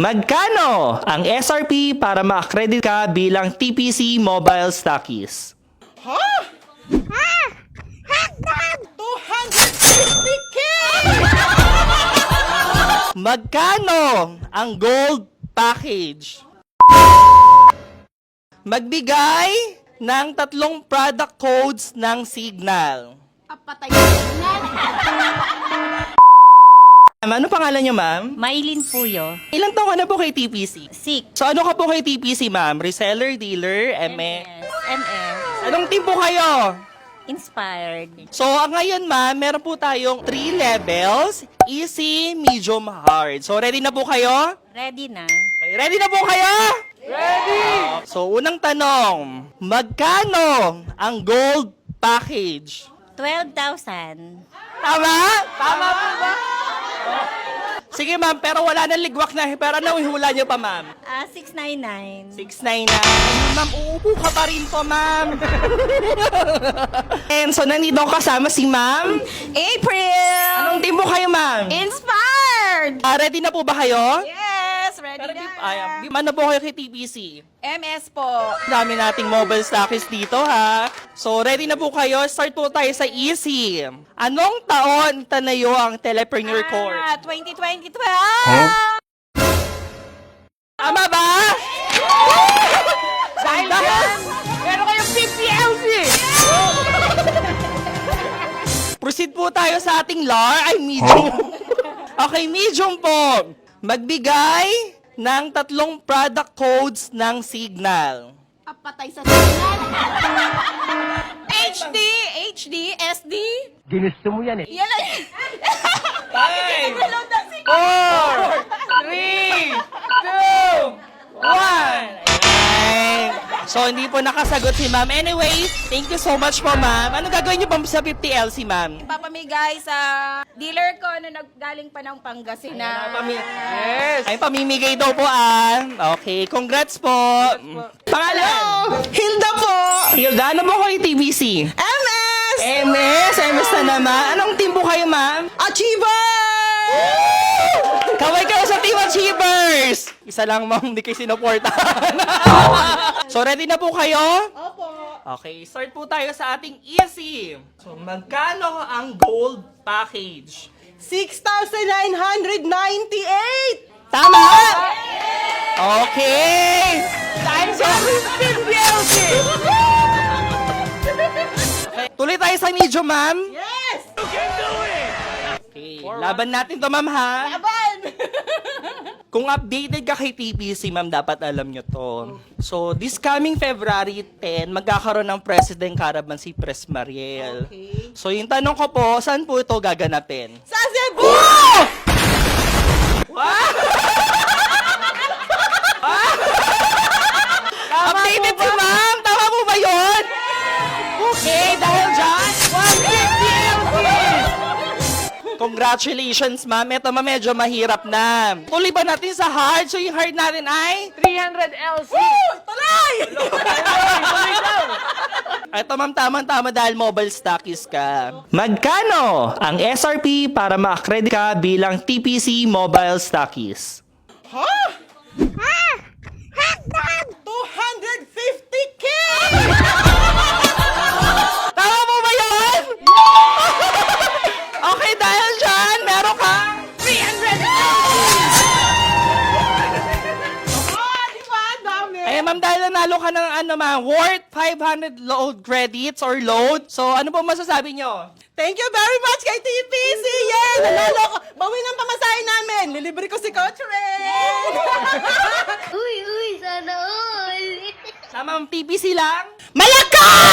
Magkano ang SRP para ma-accredit ka bilang TPC Mobile Stockies? 250K! Magkano ang gold package? Magbigay ng 3 product codes ng Signal. Kapatay na. Ano pangalan niyo, ma'am? Maylin Puyo. Ilang taon ka na po kay TPC? Sick. So ano ka po kay TPC, ma'am? Reseller, dealer, ME? MS. Anong team po kayo? Inspired. So ngayon, ma'am, meron po tayong 3 levels. Easy, medium, hard. So ready na po kayo? Ready na. Okay, ready na po kayo? Ready! So unang tanong, magkano ang gold package? 12,000. Tama? Tama po ba? Sige, ma'am, pero wala nang ligwak na. Pero ano hula niyo pa, ma'am? 699. 699. Ma'am, uupo ka pa rin po, ma'am. And so, nandito kasama si ma'am. April! Anong team po kayo, ma'am? Inspired! Ready na po ba kayo? Yes! Ready Pero na! ano po kayo kay TPC? MS po. Dami nating mobile stockies dito, ha? So, ready na po kayo? Start po tayo sa easy. Anong taon tanayo ang Telepreneur Course? 2012! Tama ba? Dahil dyan, meron kayong 50 LC! Proceed po tayo sa ating LAR. Ay, medium. Okay, medium po. Magbigay ng 3 product codes ng Signal. Kapatay sa signal. HD, HD, SD. Ginusto mo yan eh. Yan lang. 5, Reload ng signal. 4, 3, 2, 1. So, hindi po nakasagot si ma'am. Anyway, thank you so much po, ma'am. Ano gagawin niyo po sa 50 LC, ma'am? Papamigay sa dealer ko na naggaling pa ng Pangasinan. Yes! Ay, pamimigay daw po, Okay, congrats po. Pangalan? Hilda po! Hilda, ano po kayo TBC? MS! MS na naman. Anong team po kayo, ma'am? Achiever! Kaway kayo sa Team Achievers! Isa lang, ma'am, hindi kayo sinuportahan. So, ready na po kayo? Opo. Okay, start po tayo sa ating easy. So, magkano ang gold package? 6,998! Tama! Okay! Times of 50 LC! Okay, tuloy tayo sa medium, ma'am. Yes! Okay, laban natin to, ma'am, ha? Laban! Kung updated ka kay TPC, ma'am, dapat alam nyo to. So, this coming February 10, magkakaroon ng President Caravan si Pres Mariel. Okay. So, yung tanong ko po, saan po ito gaganapin? Sa Cebu! Updated si ma'am! Tama po ba yun? Okay, dahil dyan, 150 LC! Congratulations, ma'am. Ito, ma'am, medyo mahirap na. Tuloy ba natin sa hard? So, yung hard natin ay? 300 LC! Woo! Tuloy! Ito, ma'am, tamang-tama dahil mobile stockies ka. Magkano ang SRP para ma-accredit ka bilang TPC Mobile Stockies? 250K! Tama po ba yun? Okay, dahil dyan, meron kang 300 LC! Di ba? Ang dami! Eh, ma'am, dahil nanalo ka ng worth 500 load credits or load. So, ano po masasabi nyo? Thank you very much kay TPC! Yay! Nanalo ko! Bawi ng pamasahe namin! Lilibre ko si Coach Ren! Uy, sana all. Sa ma'am TPC lang? Malakas!